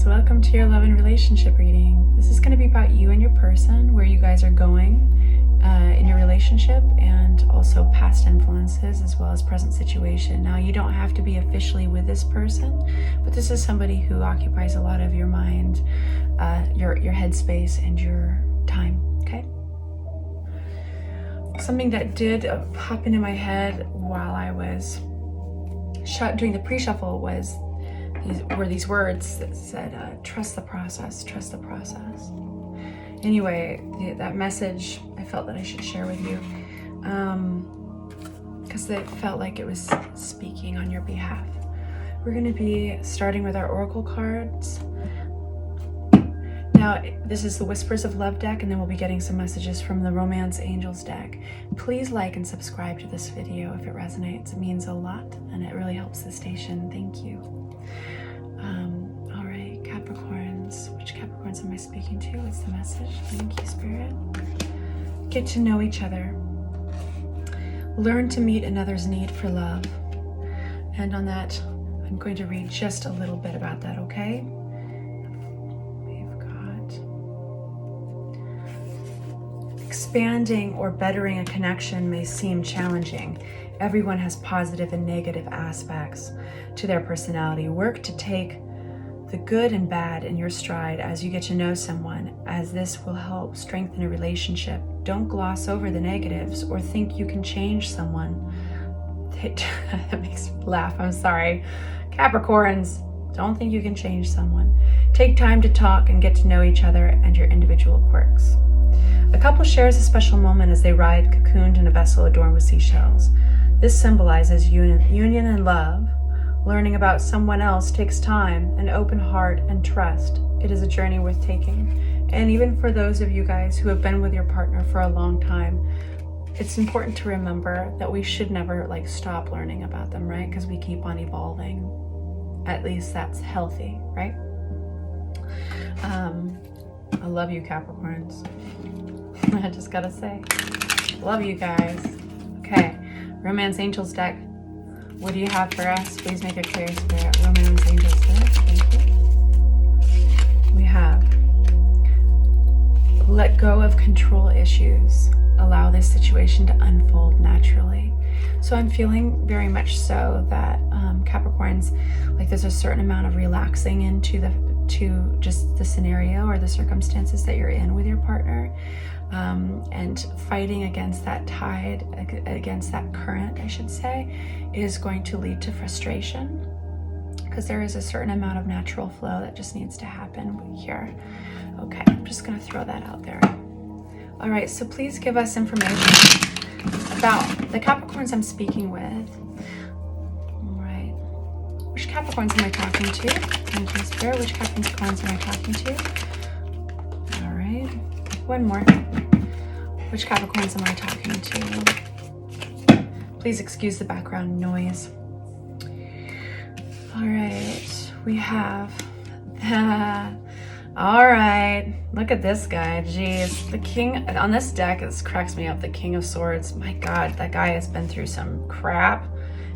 Capricorns, welcome to your love and relationship reading. This is going to be about you and your person, where you guys are going in your relationship, and also past influences as well as present situation. Now, you don't have to be officially with this person, but this is somebody who occupies a lot of your mind, your headspace and your time, okay? Something that did pop into my head while I was doing the pre-shuffle were these words that said, trust the process, trust the process. Anyway, that message I felt that I should share with you because it felt like it was speaking on your behalf. We're going to be starting with our oracle cards. Now, this is the Whispers of Love deck, and then we'll be getting some messages from the Romance Angels deck. Please like and subscribe to this video if it resonates. It means a lot, and it really helps the station. Thank you. All right, Capricorns. Which Capricorns am I speaking to? What's the message? Thank you, Spirit. Get to know each other. Learn to meet another's need for love. And on that, I'm going to read just a little bit about that, okay? Expanding or bettering a connection may seem challenging. Everyone has positive and negative aspects to their personality. Work to take the good and bad in your stride as you get to know someone, as this will help strengthen a relationship. Don't gloss over the negatives or think you can change someone. That makes me laugh. I'm sorry. Capricorns, don't think you can change someone. Take time to talk and get to know each other and your individual quirks. A couple shares a special moment as they ride cocooned in a vessel adorned with seashells. This symbolizes union and love. Learning about someone else takes time, an open heart, and trust. It is a journey worth taking. And even for those of you guys who have been with your partner for a long time, it's important to remember that we should never stop learning about them, right? Because we keep on evolving. At least that's healthy, right? I love you, Capricorns. I just gotta say, love you guys. Okay, Romance Angels deck. What do you have for us? Please make it clear, Spirit. Romance Angels deck. Thank you. We have let go of control issues. Allow this situation to unfold naturally. So I'm feeling very much so that Capricorns, there's a certain amount of relaxing into just the scenario or the circumstances that you're in with your partner, and fighting against that tide, against that current, I should say, is going to lead to frustration, because there is a certain amount of natural flow that just needs to happen here. Okay, I'm just going to throw that out there. All right, so please give us information about the Capricorns I'm speaking with. All right, which Capricorns am I talking to? Thank you, Spirit. Which Capricorns am I talking to? All right, one more. Which Capricorns am I talking to? Please excuse the background noise. All right, we have all right, look at this guy. Jeez, the king on this deck, this cracks me up. The King of Swords. My God, that guy has been through some crap.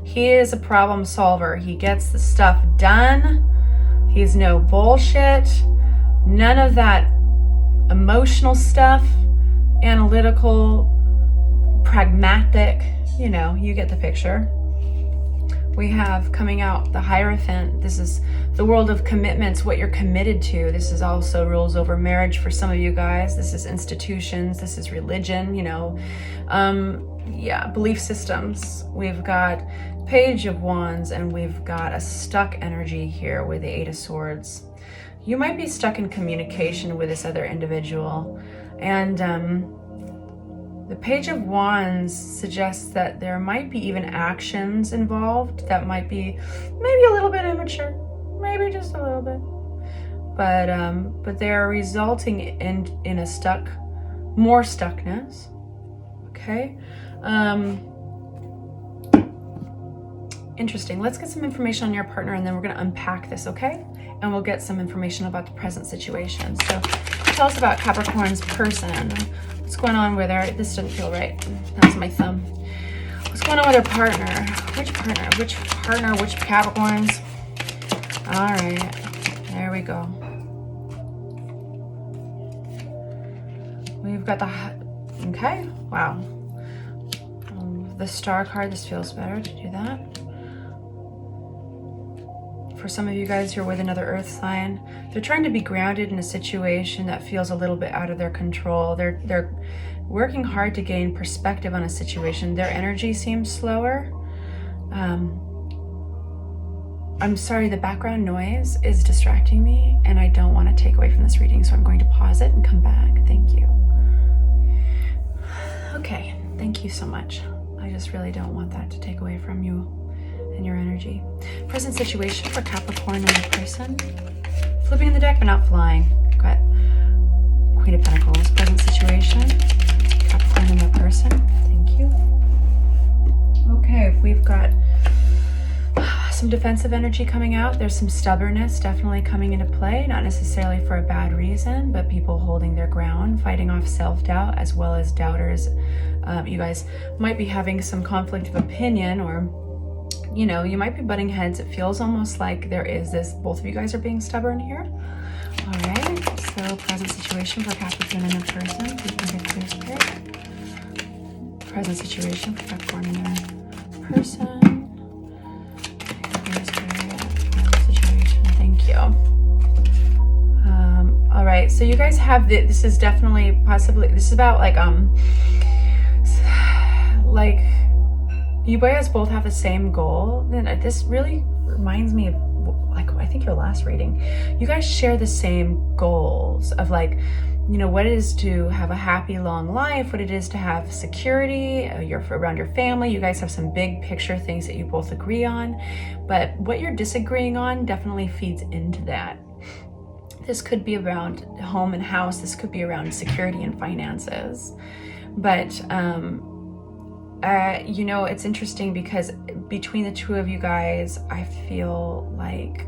He is a problem solver. He gets the stuff done. He's no bullshit. None of that emotional stuff. Analytical, pragmatic. You get the picture. We have coming out the Hierophant. This is the world of commitments, what you're committed to. This is also rules over marriage for some of you guys. This is institutions. This is religion, belief systems. We've got Page of Wands, and we've got a stuck energy here with the Eight of Swords. You might be stuck in communication with this other individual. And the Page of Wands suggests that there might be even actions involved that might be maybe a little bit immature, maybe just a little bit, but they're resulting in a more stuckness. Okay, interesting. Let's get some information on your partner, and then we're going to unpack this, okay? And we'll get some information about the present situation. So tell us about Capricorn's person. What's going on with her? This didn't feel right. That's my thumb. What's going on with her partner? Which partner? Which Capricorns? All right. There we go. We've got the, okay, wow. The Star card, this feels better to do that. For some of you guys, you're with another earth sign. They're trying to be grounded in a situation that feels a little bit out of their control. They're working hard to gain perspective on a situation. Their energy seems slower. I'm sorry, the background noise is distracting me and I don't want to take away from this reading, so I'm going to pause it and come back. Thank you. Okay, thank you so much. I just really don't want that to take away from you and your energy. Present situation for Capricorn and the person. Flipping the deck but not flying. Got Queen of Pentacles. Present situation, Capricorn and the person. Thank you. Okay, we've got some defensive energy coming out. There's some stubbornness definitely coming into play, not necessarily for a bad reason, but people holding their ground, fighting off self-doubt as well as doubters. You guys might be having some conflict of opinion, or you know, you might be butting heads. It feels almost like there is this, both of you guys are being stubborn here. All right, so present situation for Capricorn and the person. Please bring it clear spirit. Present situation for Capricorn and the person. Thank you. All right, so you guys have this is definitely possibly, this is about like you guys both have the same goal. Then this really reminds me of like, I think your last reading, you guys share the same goals of like, you know, what it is to have a happy long life, what it is to have security, you're around your family. You guys have some big picture things that you both agree on, but what you're disagreeing on definitely feeds into that. This could be around home and house. This could be around security and finances. But, you know, it's interesting because between the two of you guys, I feel like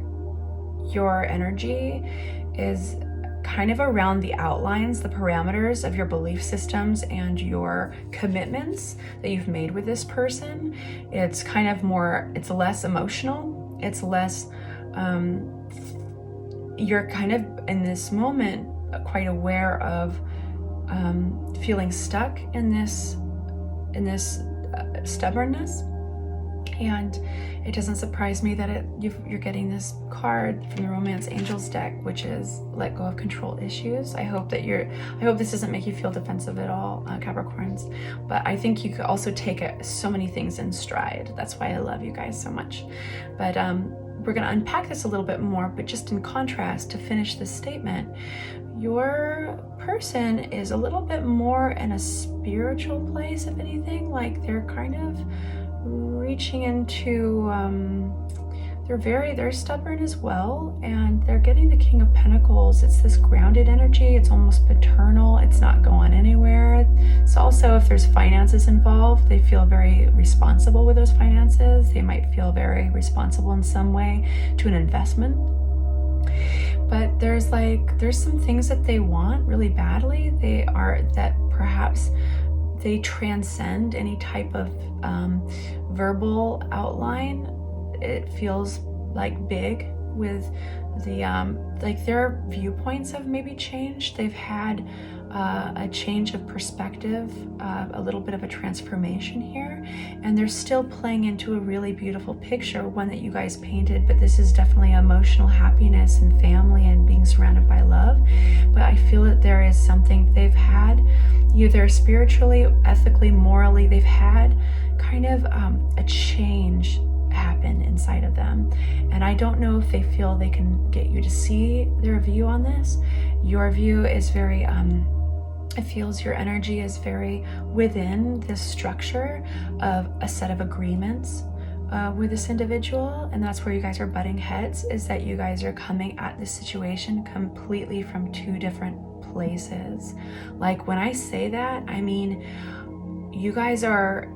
your energy is kind of around the outlines, the parameters of your belief systems and your commitments that you've made with this person. It's kind of more, it's less emotional. It's less, you're kind of in this moment quite aware of feeling stuck in this stubbornness. And it doesn't surprise me that you're getting this card from the Romance Angels deck, which is let go of control issues. I hope this doesn't make you feel defensive at all, Capricorns. But I think you could also take so many things in stride. That's why I love you guys so much. But we're going to unpack this a little bit more. But just in contrast, to finish this statement, your person is a little bit more in a spiritual place, if anything. Like they're kind of reaching into, they're stubborn as well, and they're getting the King of Pentacles. It's this grounded energy. It's almost paternal. It's not going anywhere. It's also, if there's finances involved, they feel very responsible with those finances. They might feel very responsible in some way to an investment. But there's some things that they want really badly. That perhaps they transcend any type of verbal outline. It feels like big with the like their viewpoints have maybe changed. They've had a change of perspective, a little bit of a transformation here, and they're still playing into a really beautiful picture, one that you guys painted, but this is definitely emotional happiness and family and being surrounded by love. But I feel that there is something they've had, either spiritually, ethically, morally, they've had kind of a change happen inside of them. And I don't know if they feel they can get you to see their view on this. Your view is very, it feels your energy is very within this structure of a set of agreements with this individual. And that's where you guys are butting heads, is that you guys are coming at this situation completely from two different places. Like when I say that, I mean, you guys are,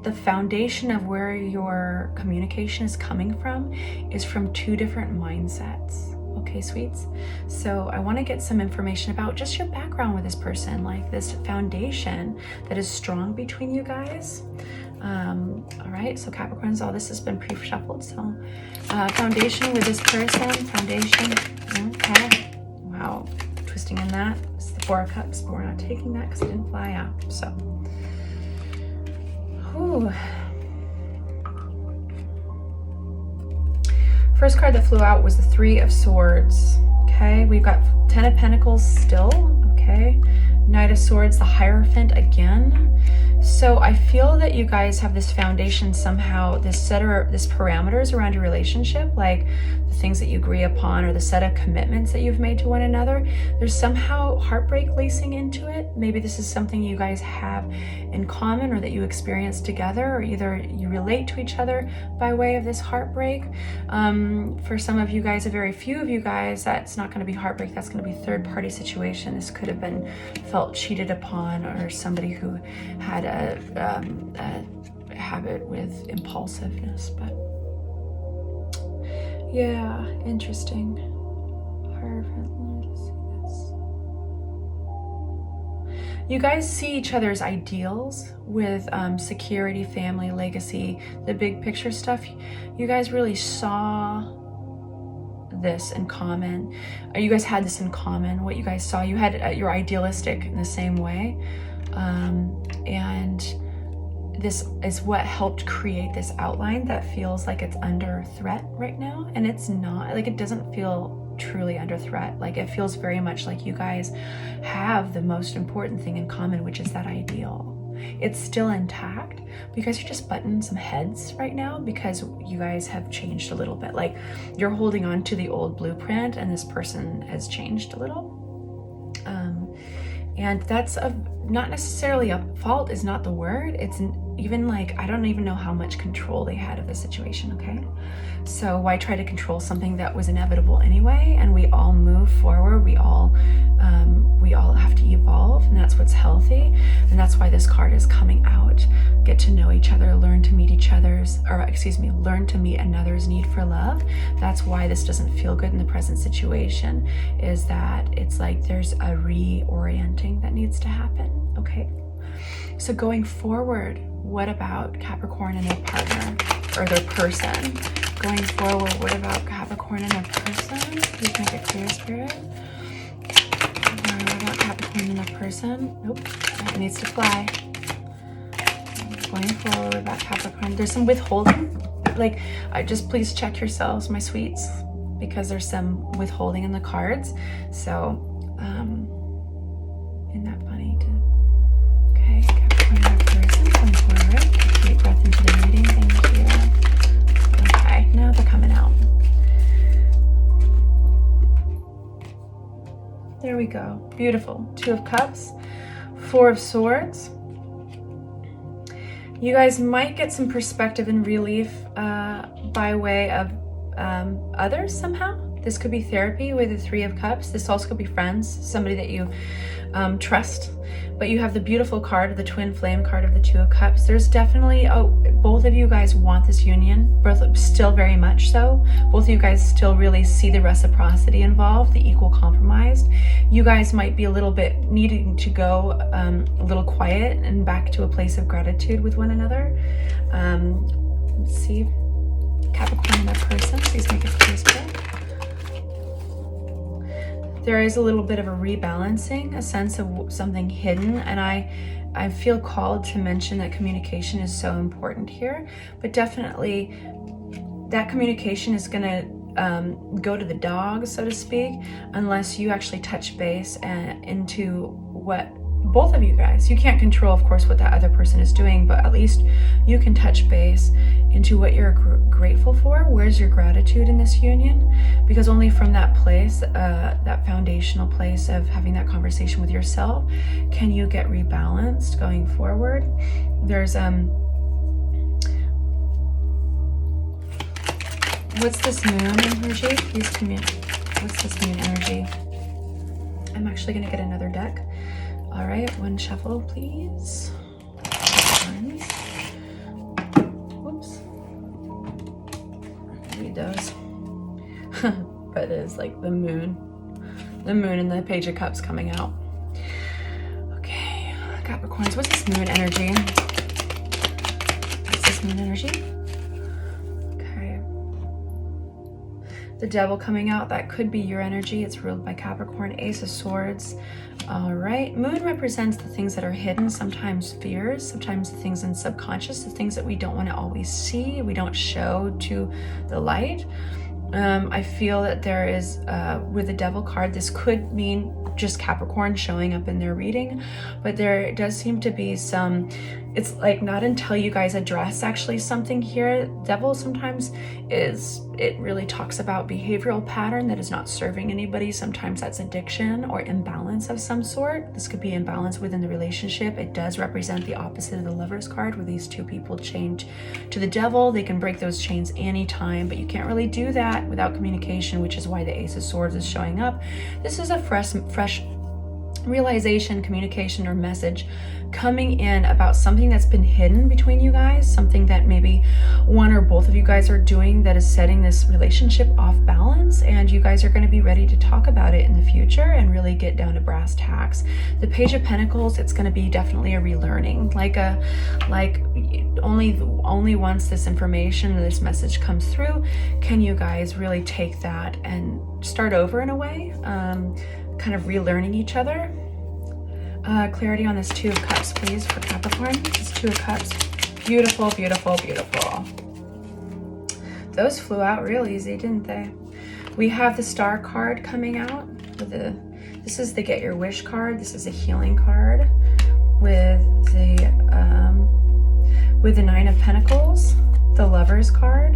the foundation of where your communication is coming from is from two different mindsets. Okay, sweets? So I want to get some information about just your background with this person, like this foundation that is strong between you guys. All right, so Capricorns, all this has been pre-shuffled. So foundation with this person, foundation. Okay, wow, twisting in that. It's the Four of Cups, but we're not taking that because it didn't fly out. So, whew. First card that flew out was the Three of Swords. Okay, we've got Ten of Pentacles still. Okay, Knight of Swords, the Hierophant again. So I feel that you guys have this foundation somehow, this parameters around your relationship, like the things that you agree upon or the set of commitments that you've made to one another. There's somehow heartbreak lacing into it. Maybe this is something you guys have in common or that you experience together, or either you relate to each other by way of this heartbreak. For some of you guys, a very few of you guys, that's not going to be heartbreak. That's going to be third-party situation. This could have been felt cheated upon, or somebody who had a habit with impulsiveness. But yeah, interesting. You guys see each other's ideals with security, family, legacy, the big picture stuff. You guys really saw this in common. You guys had this in common. What you guys saw, you had you're idealistic in the same way, and this is what helped create this outline that feels like it's under threat right now. And it's not, like, it doesn't feel truly under threat. Like, it feels very much like you guys have the most important thing in common, which is that ideal. It's still intact because you're just butting some heads right now because you guys have changed a little bit. Like, you're holding on to the old blueprint and this person has changed a little. And that's not necessarily a fault, is not the word. It's even like, I don't even know how much control they had of the situation, okay? So why try to control something that was inevitable anyway? And we all move forward. We all have to evolve, and that's what's healthy. And that's why this card is coming out. Get to know each other, learn to meet learn to meet another's need for love. That's why this doesn't feel good in the present situation, is that it's like there's a reorienting that needs to happen, okay? So going forward, what about Capricorn and their partner or their person? Going forward, what about Capricorn and their person? Please make it clear, Spirit. What about Capricorn and their person? Nope, it needs to fly. Going forward, about Capricorn. There's some withholding. Like, please check yourselves, my sweets, because there's some withholding in the cards. So, isn't that funny? Okay, Capricorn and their person. Going forward. Take a deep breath into the reading. Thank you. Okay, now they're coming out. There we go. Beautiful. Two of Cups, Four of Swords. You guys might get some perspective and relief by way of others somehow. This could be therapy with the Three of Cups. This also could be friends, somebody that you trust. But you have the beautiful card, the twin flame card of the Two of Cups. There's definitely, both of you guys want this union, both still very much so. Both of you guys still really see the reciprocity involved, the equal compromise. You guys might be a little bit needing to go a little quiet and back to a place of gratitude with one another. Let's see, Capricorn and their person, please make it clear, Spirit. There is a little bit of a rebalancing, a sense of something hidden, and I feel called to mention that communication is so important here, but definitely that communication is going to go to the dogs, so to speak, unless you actually touch base into what both of you guys, you can't control, of course, what that other person is doing, but at least you can touch base into what you're grateful for. Where's your gratitude in this union? Because only from that place, that foundational place of having that conversation with yourself, can you get rebalanced going forward. There's what's this moon energy? Please communicate. What's this moon energy? I'm actually going to get another deck. All right, one shuffle, please. One. Whoops. Read those. But it's like the moon and the Page of Cups coming out. Okay, Capricorns, what's this moon energy? feminine energy. Okay. The Devil coming out, that could be your energy. It's ruled by Capricorn. Ace of Swords. All right. Moon represents the things that are hidden, sometimes fears, sometimes the things in subconscious, the things that we don't want to always see, we don't show to the light. I feel that there is, with the Devil card, this could mean just Capricorn showing up in their reading, but there does seem to be some, it's like not until you guys address actually something here. Devil sometimes it really talks about behavioral pattern that is not serving anybody. Sometimes that's addiction or imbalance of some sort. This could be imbalance within the relationship. It does represent the opposite of the Lovers card, where these two people change to the Devil. They can break those chains anytime, but you can't really do that without communication, which is why the Ace of Swords is showing up. This is a fresh realization, communication, or message coming in about something that's been hidden between you guys, something that maybe one or both of you guys are doing that is setting this relationship off balance, and you guys are going to be ready to talk about it in the future and really get down to brass tacks. The Page of Pentacles, it's going to be definitely a relearning, like only once this information, this message comes through, can you guys really take that and start over in a way, kind of relearning each other. Clarity on this Two of Cups, please, for Capricorn. This Two of Cups. Beautiful, beautiful, beautiful. Those flew out real easy, didn't they? We have the Star card coming out. This is the Get Your Wish card. This is a healing card with the Nine of Pentacles, the Lovers card,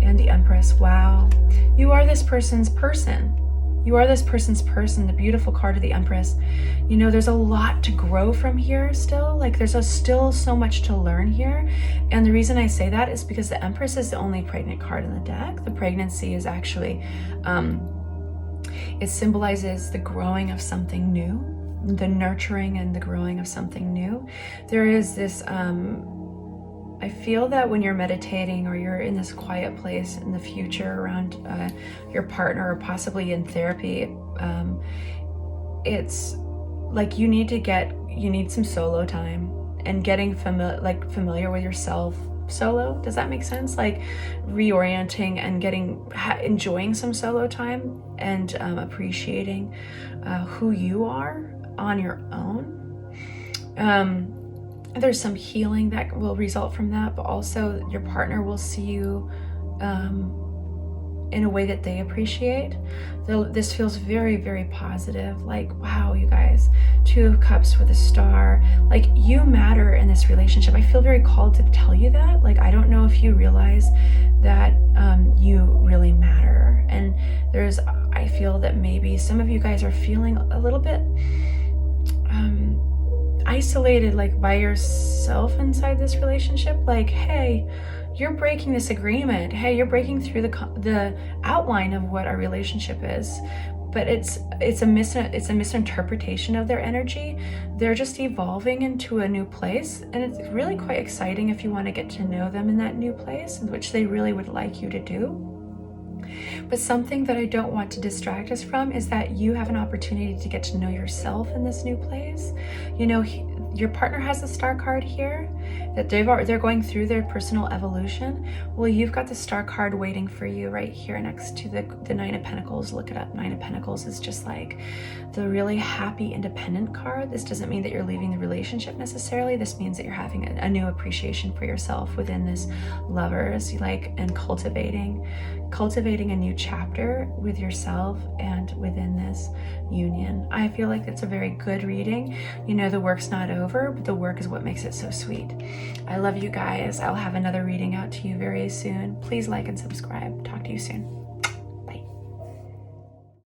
and the Empress. Wow. You are this person's person. You are this person's person, the beautiful card of the Empress. You know, there's a lot to grow from here still. Like there's still so much to learn here. And the reason I say that is because the Empress is the only pregnant card in the deck. The pregnancy is actually, it symbolizes the growing of something new, the nurturing and the growing of something new. There is this, I feel that when you're meditating or you're in this quiet place in the future around your partner or possibly in therapy, it's like you need some solo time and getting familiar with yourself solo. Does that make sense? Like reorienting and enjoying some solo time and appreciating who you are on your own. There's some healing that will result from that, but also your partner will see you in a way that they appreciate. This feels very, very positive. Like, wow, you guys, Two of Cups with a Star. Like, you matter in this relationship. I feel very called to tell you that. Like, I don't know if you realize that you really matter. And I feel that maybe some of you guys are feeling a little bit isolated, like by yourself inside this relationship. Like, hey, you're breaking this agreement. Hey, you're breaking through the outline of what our relationship is. But it's a misinterpretation of their energy. They're just evolving into a new place, and it's really quite exciting if you want to get to know them in that new place, which they really would like you to do. But something that I don't want to distract us from is that you have an opportunity to get to know yourself in this new place. You know, your partner has a Star card here, that they're going through their personal evolution. Well, you've got the Star card waiting for you right here next to the Nine of Pentacles. Look it up. Nine of Pentacles is just like the really happy, independent card. This doesn't mean that you're leaving the relationship necessarily. This means that you're having a new appreciation for yourself within this Lovers, and cultivating a new chapter with yourself and within this union. I feel like it's a very good reading. You know, the work's not over, but the work is what makes it so sweet. I love you guys. I'll have another reading out to you very soon. Please like and subscribe. Talk to you soon.